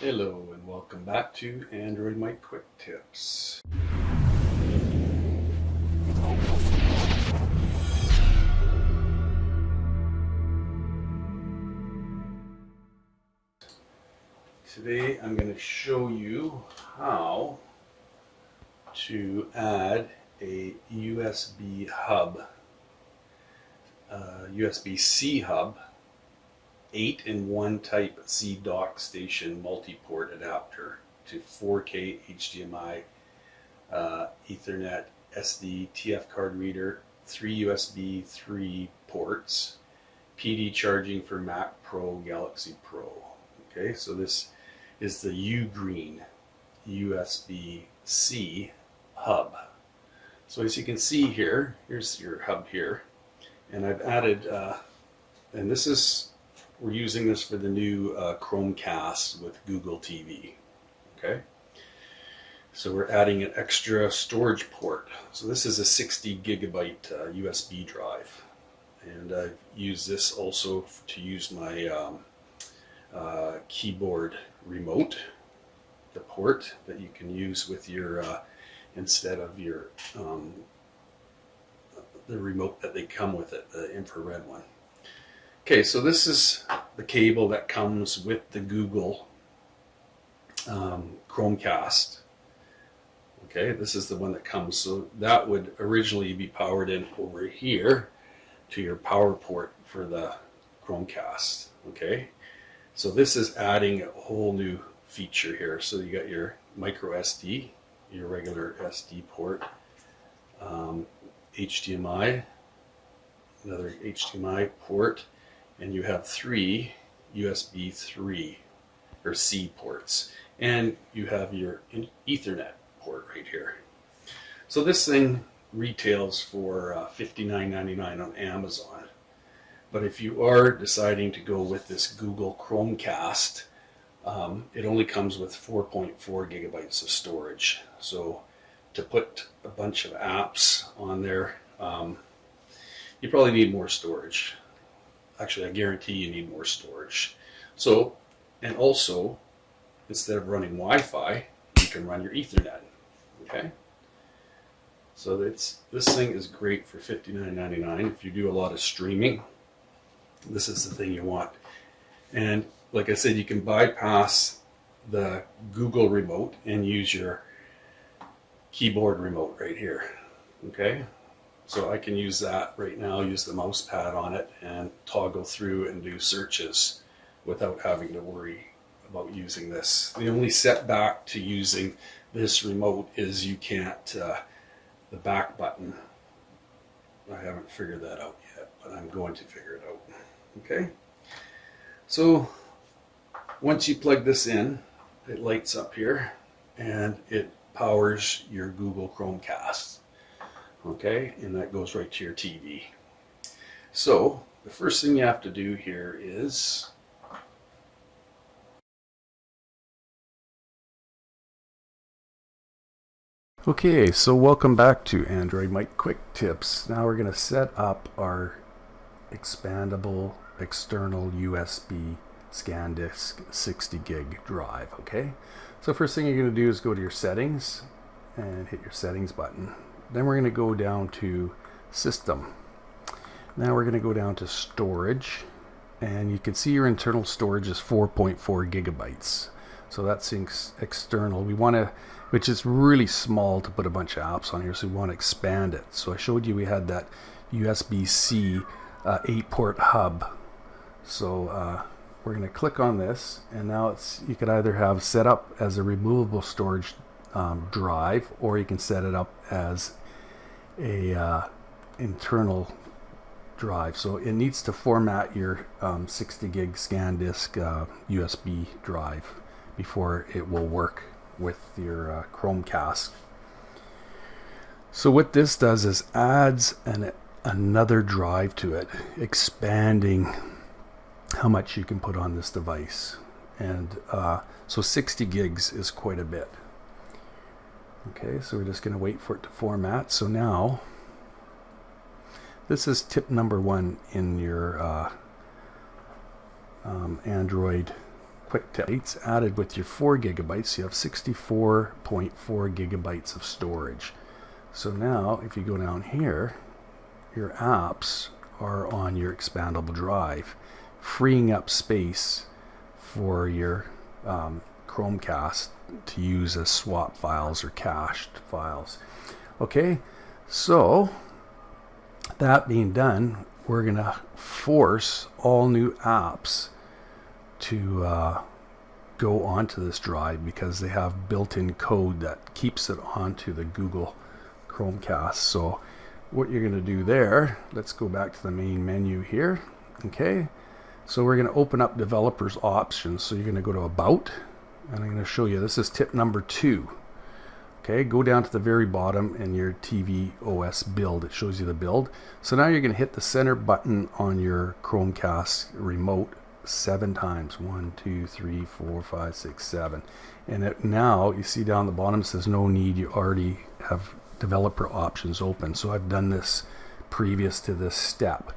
Hello and welcome back to Android Mike Quick Tips. Today I'm going to show you how to add a USB hub, USB-C hub, 8-in-1 type C dock station multi-port adapter to 4K HDMI, Ethernet, SD, TF card reader, 3 USB 3 ports, PD charging for Mac Pro, Galaxy Pro. Okay, so this is the U-Green USB-C hub. So as you can see here, here's your hub here, and I've added, and this is, we're using this for the new Chromecast with Google TV. Okay, so we're adding an extra storage port. So this is a 60 gigabyte USB drive, and I've used this also to use my keyboard remote, the port that you can use with your instead of your the remote that they come with it, the infrared one. Okay, so this is the cable that comes with the Google Chromecast. Okay, this is the one that comes, so that would originally be powered in over here to your power port for the Chromecast. Okay, so this is adding a whole new feature here. So you got your micro SD, your regular SD port, HDMI, another HDMI port, and you have 3 USB 3 or C ports, and you have your Ethernet port right here. So this thing retails for $59.99 on Amazon. But if you are deciding to go with this Google Chromecast, it only comes with 4.4 gigabytes of storage. So to put a bunch of apps on there, you probably need more storage. Actually, I guarantee you need more storage. So, and also, instead of running Wi-Fi, you can run your Ethernet. Okay? So this thing is great for $59.99 if you do a lot of streaming. This is the thing you want. And like I said, you can bypass the Google remote and use your keyboard remote right here. Okay? So I can use that right now, use the mouse pad on it and toggle through and do searches without having to worry about using this. The only setback to using this remote is you can't, the back button, I haven't figured that out yet, but I'm going to figure it out. Okay, so once you plug this in, it lights up here and it powers your Google Chromecast. Okay, and that goes right to your TV. So the first thing you have to do here is okay, so welcome back to Android Mike Quick Tips. Now we're going to set up our expandable external USB scan disk 60 gig drive. Okay, so first thing you're going to do is go to your settings and hit your settings button. Then we're going to go down to system. Now we're going to go down to storage, and you can see your internal storage is 4.4 gigabytes. So that's external. We want to, which is really small to put a bunch of apps on here, so we want to expand it. So I showed you we had that USB-C 8-port hub. So we're going to click on this, and now you could either have set up as a removable storage drive, or you can set it up as a internal drive. So it needs to format your 60 gig scan disk USB drive before it will work with your Chromecast. So what this does is adds another drive to it, expanding how much you can put on this device. And so 60 gigs is quite a bit. Okay, so we're just going to wait for it to format. So now, this is tip number 1 in your Android quick tip. It's added with your 4 gigabytes. You have 64.4 gigabytes of storage. So now if you go down here, your apps are on your expandable drive, freeing up space for your Chromecast to use as swap files or cached files. Okay, so that being done, we're going to force all new apps to go onto this drive because they have built-in code that keeps it onto the Google Chromecast. So what you're going to do there, let's go back to the main menu here. Okay, so we're going to open up developers options. So you're going to go to about, and I'm going to show you, this is tip number 2. Okay, go down to the very bottom in your TV OS build. It shows you the build. So now you're going to hit the center button on your Chromecast remote 7 times. 1, 2, 3, 4, 5, 6, 7. And it, now you see down the bottom it says no need. You already have developer options open. So I've done this previous to this step.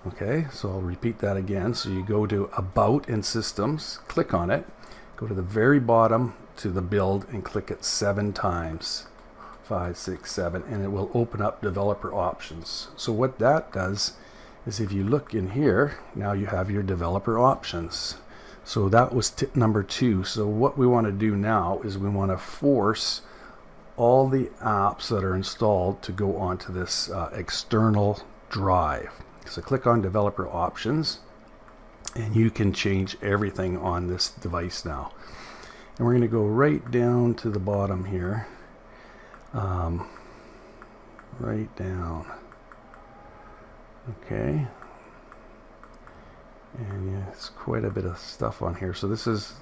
Okay, so I'll repeat that again. So you go to About and Systems, click on it, go to the very bottom to the build and click it 7 times. 5, 6, 7, and it will open up developer options. So what that does is if you look in here, now you have your developer options. So that was tip number 2. So what we want to do now is we want to force all the apps that are installed to go onto this external drive. So click on developer options and you can change everything on this device now. And we're going to go right down to the bottom here. Right down. Okay. And yeah, it's quite a bit of stuff on here. So this is,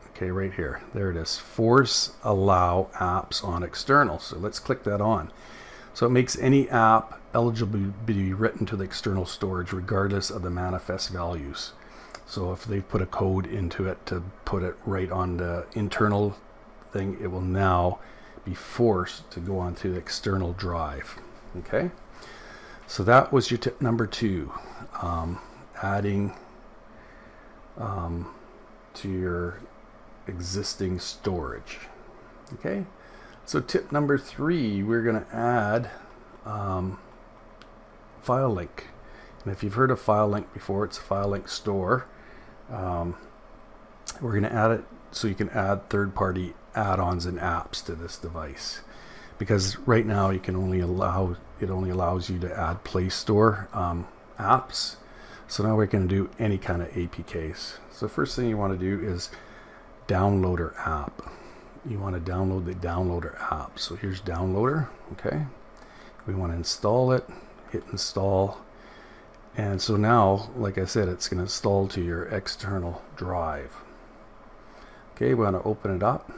okay, right here. There it is. Force allow apps on external. So let's click that on. So it makes any app eligible to be written to the external storage regardless of the manifest values. So if they put a code into it to put it right on the internal thing, it will now be forced to go onto the external drive. Okay, so that was your tip number 2, adding to your existing storage. Okay, so tip number 3, we're going to add file link. And if you've heard of file link before, it's a file link store. We're going to add it so you can add third-party add-ons and apps to this device, because right now you can only allow, it only allows you to add Play Store apps. So now we're going to do any kind of APKs. So first thing you want to do is downloader app. You want to download the downloader app. So here's downloader. Okay, we want to install it, hit install. And so now, like I said, it's going to install to your external drive. Okay, we want to open it up.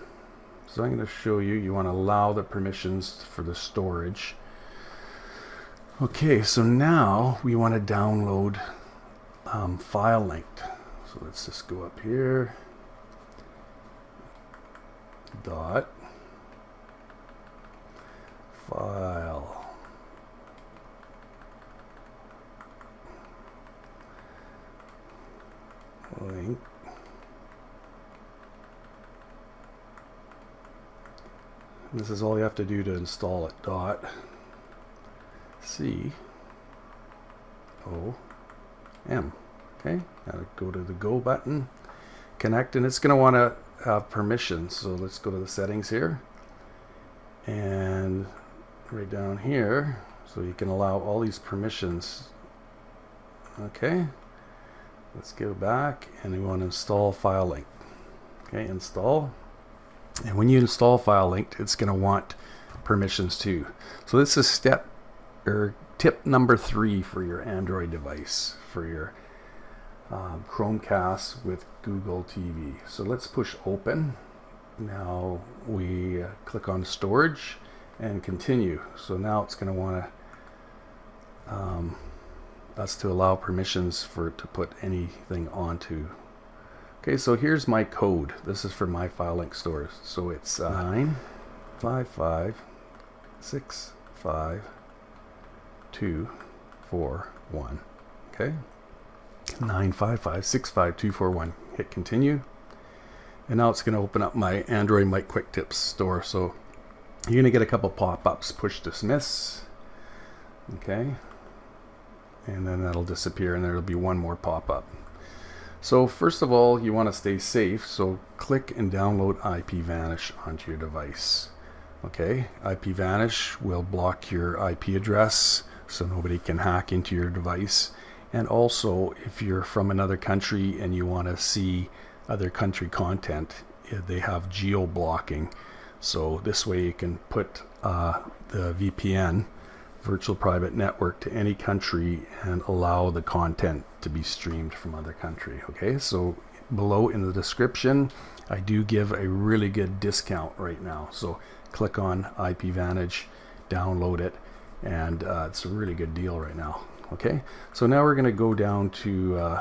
So I'm going to show you, you want to allow the permissions for the storage. Okay, so now we want to download file linked. So let's just go up here. Dot file. Link. This is all you have to do to install it. Dot C O M. Okay, now go to the go button, connect, and it's going to want to have permissions. So let's go to the settings here, and right down here, so you can allow all these permissions. Okay, let's go back, and we want to install file link. Okay, install. And when you install file linked, it's going to want permissions too. So this is step or tip number 3 for your Android device, for your Chromecast with Google TV. So let's push open. Now we click on storage and continue. So now it's going to want us to allow permissions for it to put anything onto. Okay, so here's my code. This is for my file link stores. So it's 955652241. Okay, 955652241. Hit continue. And now it's going to open up my Android Mike Quick Tips store. So you're going to get a couple pop-ups. Push dismiss. Okay. And then that'll disappear, and there'll be one more pop-up. So first of all, you want to stay safe. So click and download IPVanish onto your device. Okay. IPVanish will block your IP address so nobody can hack into your device. And also, if you're from another country and you want to see other country content, they have geo blocking. So this way you can put the VPN, virtual private network, to any country and allow the content to be streamed from other country. Okay, so below in the description, I do give a really good discount right now. So click on IPVanish, download it, and it's a really good deal right now. Okay, so now we're going to go down to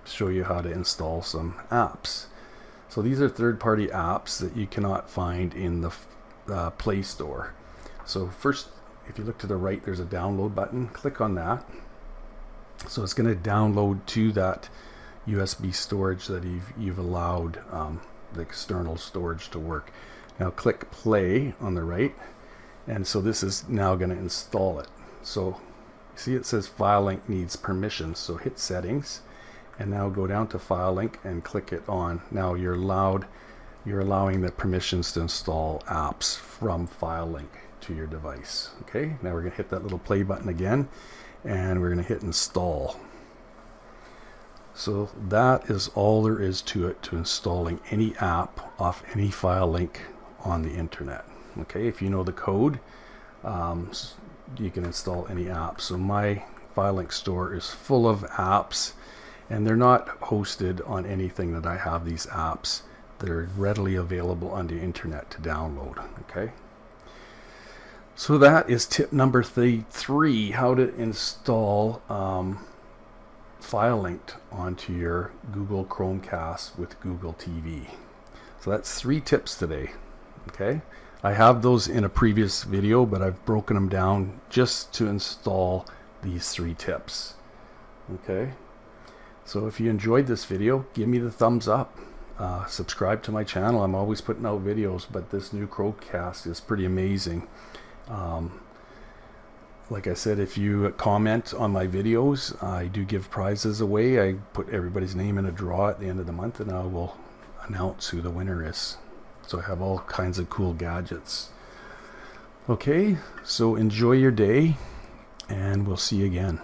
show you how to install some apps. So these are third-party apps that you cannot find in the Play Store. So first, if you look to the right, there's a download button. Click on that. So it's going to download to that USB storage that you've allowed the external storage to work. Now click play on the right, and so this is now going to install it. So see, it says file link needs permissions, so hit settings and now go down to file link and click it on. Now you're allowing the permissions to install apps from file link to your device. Okay, now we're going to hit that little play button again, and we're going to hit install. So that is all there is to it, to installing any app off any file link on the internet. Okay, if you know the code, you can install any app. So my file link store is full of apps, and they're not hosted on anything that I have these apps. They're readily available on the internet to download. Okay, so that is tip number 3, how to install file linked onto your Google Chromecast with Google TV. So that's 3 tips today. Okay, I have those in a previous video, but I've broken them down just to install these 3 tips. Okay, so if you enjoyed this video, give me the thumbs up. Subscribe to my channel. I'm always putting out videos, but this new Chromecast is pretty amazing. Like I said, if you comment on my videos, I do give prizes away. I put everybody's name in a draw at the end of the month, and I will announce who the winner is. So I have all kinds of cool gadgets. Okay, so enjoy your day, and we'll see you again.